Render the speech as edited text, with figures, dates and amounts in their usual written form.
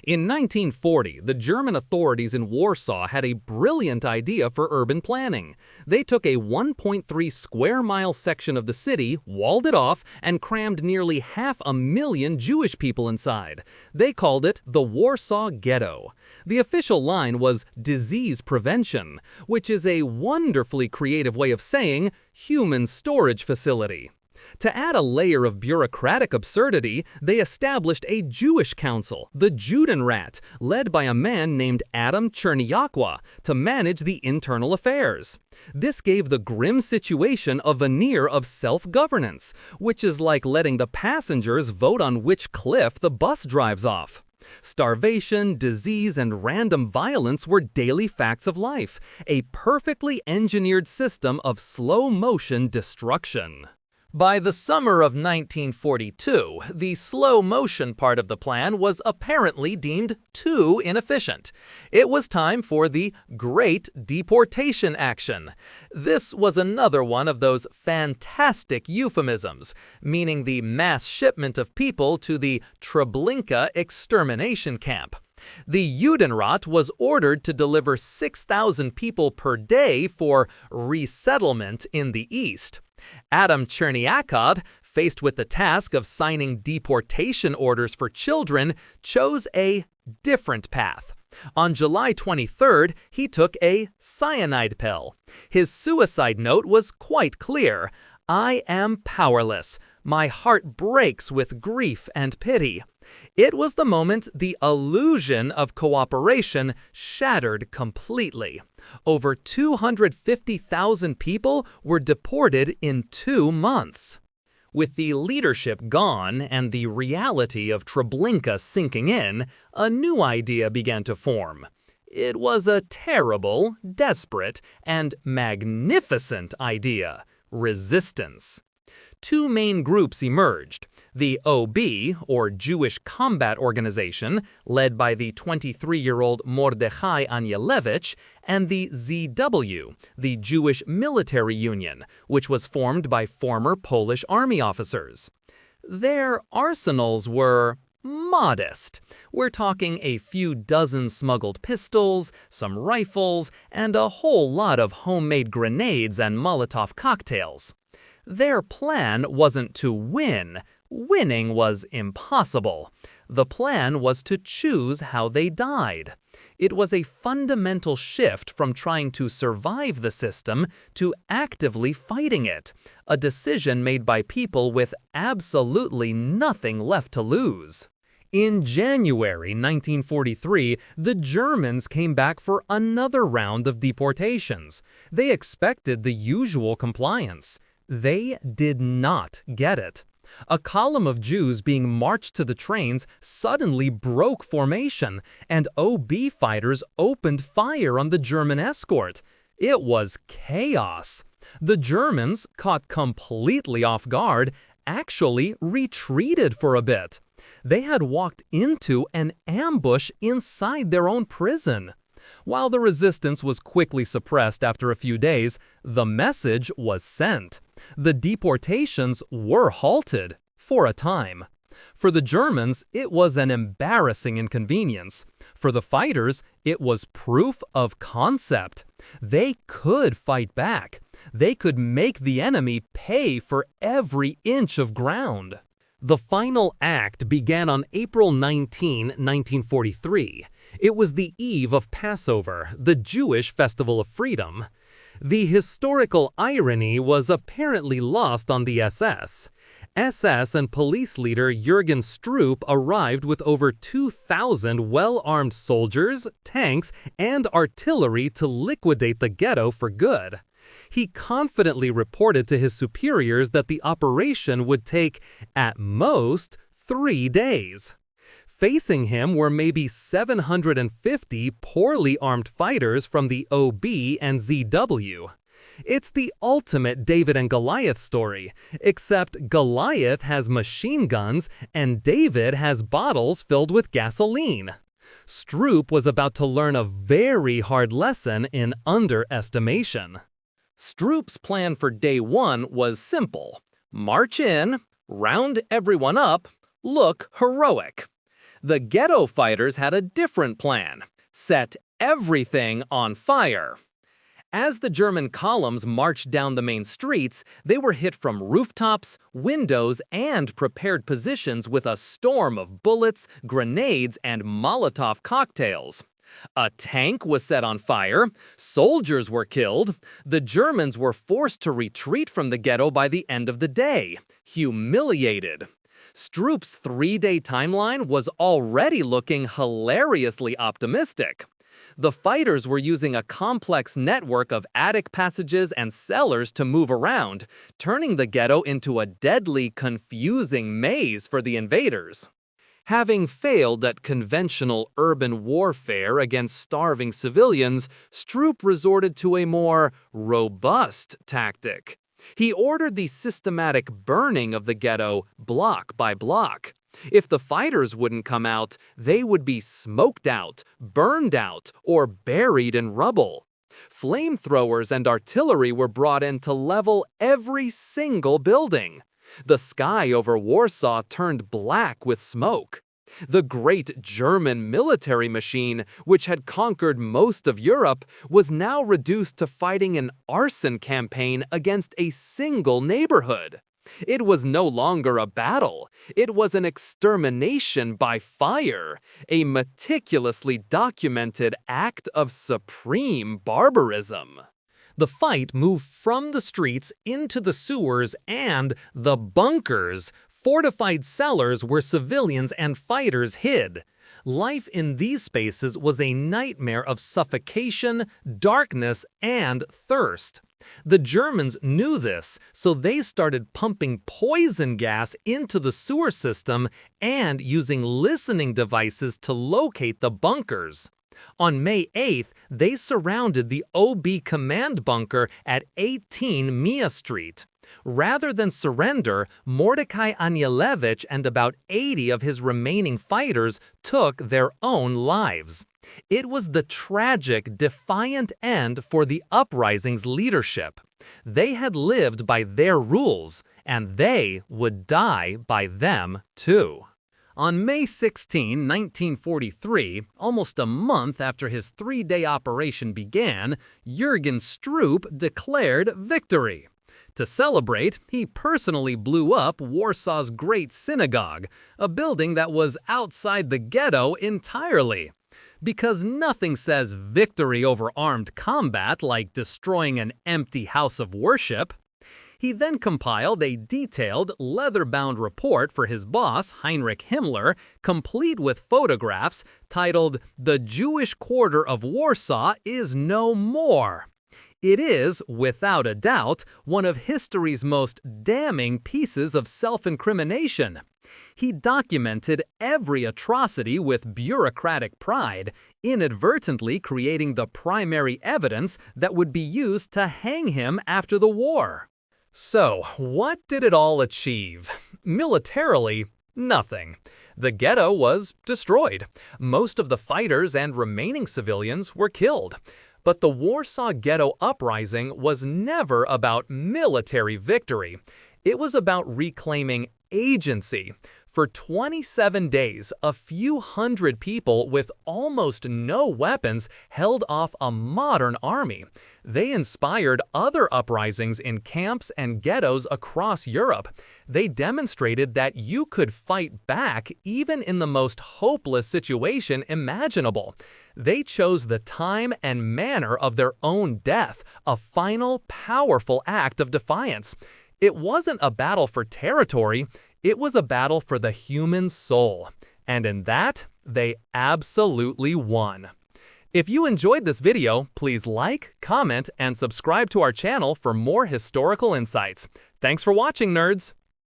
In 1940, the German authorities in Warsaw had a brilliant idea for urban planning. They took a 1.3 square mile section of the city, walled it off, and crammed nearly 500,000 Jewish people inside. They called it the Warsaw Ghetto. The official line was disease prevention, which is a wonderfully creative way of saying human storage facility. To add a layer of bureaucratic absurdity, they established a Jewish council, the Judenrat, led by a man named Adam Chernyakwa, to manage the internal affairs. This gave the grim situation a veneer of self-governance, which is like letting the passengers vote on which cliff the bus drives off. Starvation, disease, and random violence were daily facts of life, a perfectly engineered system of slow-motion destruction. By the summer of 1942, the slow-motion part of the plan was apparently deemed too inefficient. It was time for the Great Deportation Action. This was another one of those fantastic euphemisms, meaning the mass shipment of people to the Treblinka extermination camp. The Judenrat was ordered to deliver 6,000 people per day for resettlement in the East. Adam Chernyakwa, faced with the task of signing deportation orders for children, chose a different path. On July 23rd, he took a cyanide pill. His suicide note was quite clear: "I am powerless. My heart breaks with grief and pity." It was the moment the illusion of cooperation shattered completely. Over 250,000 people were deported in 2 months. With the leadership gone and the reality of Treblinka sinking in, a new idea began to form. It was a terrible, desperate, and magnificent idea: resistance. 2 main groups emerged: the OB, or Jewish Combat Organization, led by the 23-year-old Mordechai Anielewicz, and the ZW, the Jewish Military Union, which was formed by former Polish army officers. Their arsenals were modest. We're talking a few dozen smuggled pistols, some rifles, and a whole lot of homemade grenades and Molotov cocktails. Their plan wasn't to win. Winning was impossible. The plan was to choose how they died. It was a fundamental shift from trying to survive the system to actively fighting it, a decision made by people with absolutely nothing left to lose. In January 1943, the Germans came back for another round of deportations. They expected the usual compliance. They did not get it. A column of Jews being marched to the trains suddenly broke formation, and OB fighters opened fire on the German escort. It was chaos. The Germans, caught completely off guard, actually retreated for a bit. They had walked into an ambush inside their own prison. While the resistance was quickly suppressed after a few days, the message was sent. The deportations were halted, for a time. For the Germans, it was an embarrassing inconvenience. For the fighters, it was proof of concept. They could fight back. They could make the enemy pay for every inch of ground. The final act began on April 19, 1943. It was the eve of Passover, the Jewish Festival of Freedom. The historical irony was apparently lost on the SS. SS and police leader Jürgen Stroop arrived with over 2,000 well-armed soldiers, tanks, and artillery to liquidate the ghetto for good. He confidently reported to his superiors that the operation would take, at most, 3 days. Facing him were maybe 750 poorly armed fighters from the OB and ZW. It's the ultimate David and Goliath story, except Goliath has machine guns and David has bottles filled with gasoline. Stroop was about to learn a very hard lesson in underestimation. Stroop's plan for day 1 was simple: march in, round everyone up, look heroic. The ghetto fighters had a different plan: set everything on fire. As the German columns marched down the main streets, they were hit from rooftops, windows, and prepared positions with a storm of bullets, grenades, and Molotov cocktails. A tank was set on fire, soldiers were killed, the Germans were forced to retreat from the ghetto by the end of the day, humiliated. Stroop's 3-day timeline was already looking hilariously optimistic. The fighters were using a complex network of attic passages and cellars to move around, turning the ghetto into a deadly, confusing maze for the invaders. Having failed at conventional urban warfare against starving civilians, Stroop resorted to a more robust tactic. He ordered the systematic burning of the ghetto block by block. If the fighters wouldn't come out, they would be smoked out, burned out, or buried in rubble. Flamethrowers and artillery were brought in to level every single building. The sky over Warsaw turned black with smoke. The great German military machine, which had conquered most of Europe, was now reduced to fighting an arson campaign against a single neighborhood. It was no longer a battle. It was an extermination by fire, a meticulously documented act of supreme barbarism. The fight moved from the streets into the sewers and the bunkers, fortified cellars where civilians and fighters hid. Life in these spaces was a nightmare of suffocation, darkness, and thirst. The Germans knew this, so they started pumping poison gas into the sewer system and using listening devices to locate the bunkers. On May 8th, they surrounded the OB command bunker at 18 Mia Street. Rather than surrender, Mordecai Anielewicz and about 80 of his remaining fighters took their own lives. It was the tragic, defiant end for the uprising's leadership. They had lived by their rules, and they would die by them too. On May 16, 1943, almost a month after his 3-day operation began, Jürgen Stroop declared victory. To celebrate, he personally blew up Warsaw's Great Synagogue, a building that was outside the ghetto entirely. Because nothing says victory over armed combat like destroying an empty house of worship. He then compiled a detailed, leather-bound report for his boss, Heinrich Himmler, complete with photographs, titled "The Jewish Quarter of Warsaw is No More." It is, without a doubt, one of history's most damning pieces of self-incrimination. He documented every atrocity with bureaucratic pride, inadvertently creating the primary evidence that would be used to hang him after the war. So, what did it all achieve? Militarily, nothing. The ghetto was destroyed. Most of the fighters and remaining civilians were killed. But the Warsaw Ghetto Uprising was never about military victory. It was about reclaiming agency. For 27 days, a few hundred people with almost no weapons held off a modern army. They inspired other uprisings in camps and ghettos across Europe. They demonstrated that you could fight back even in the most hopeless situation imaginable. They chose the time and manner of their own death, a final, powerful act of defiance. It wasn't a battle for territory. It was a battle for the human soul, and in that, they absolutely won. If you enjoyed this video, please like, comment, and subscribe to our channel for more historical insights. Thanks for watching, nerds!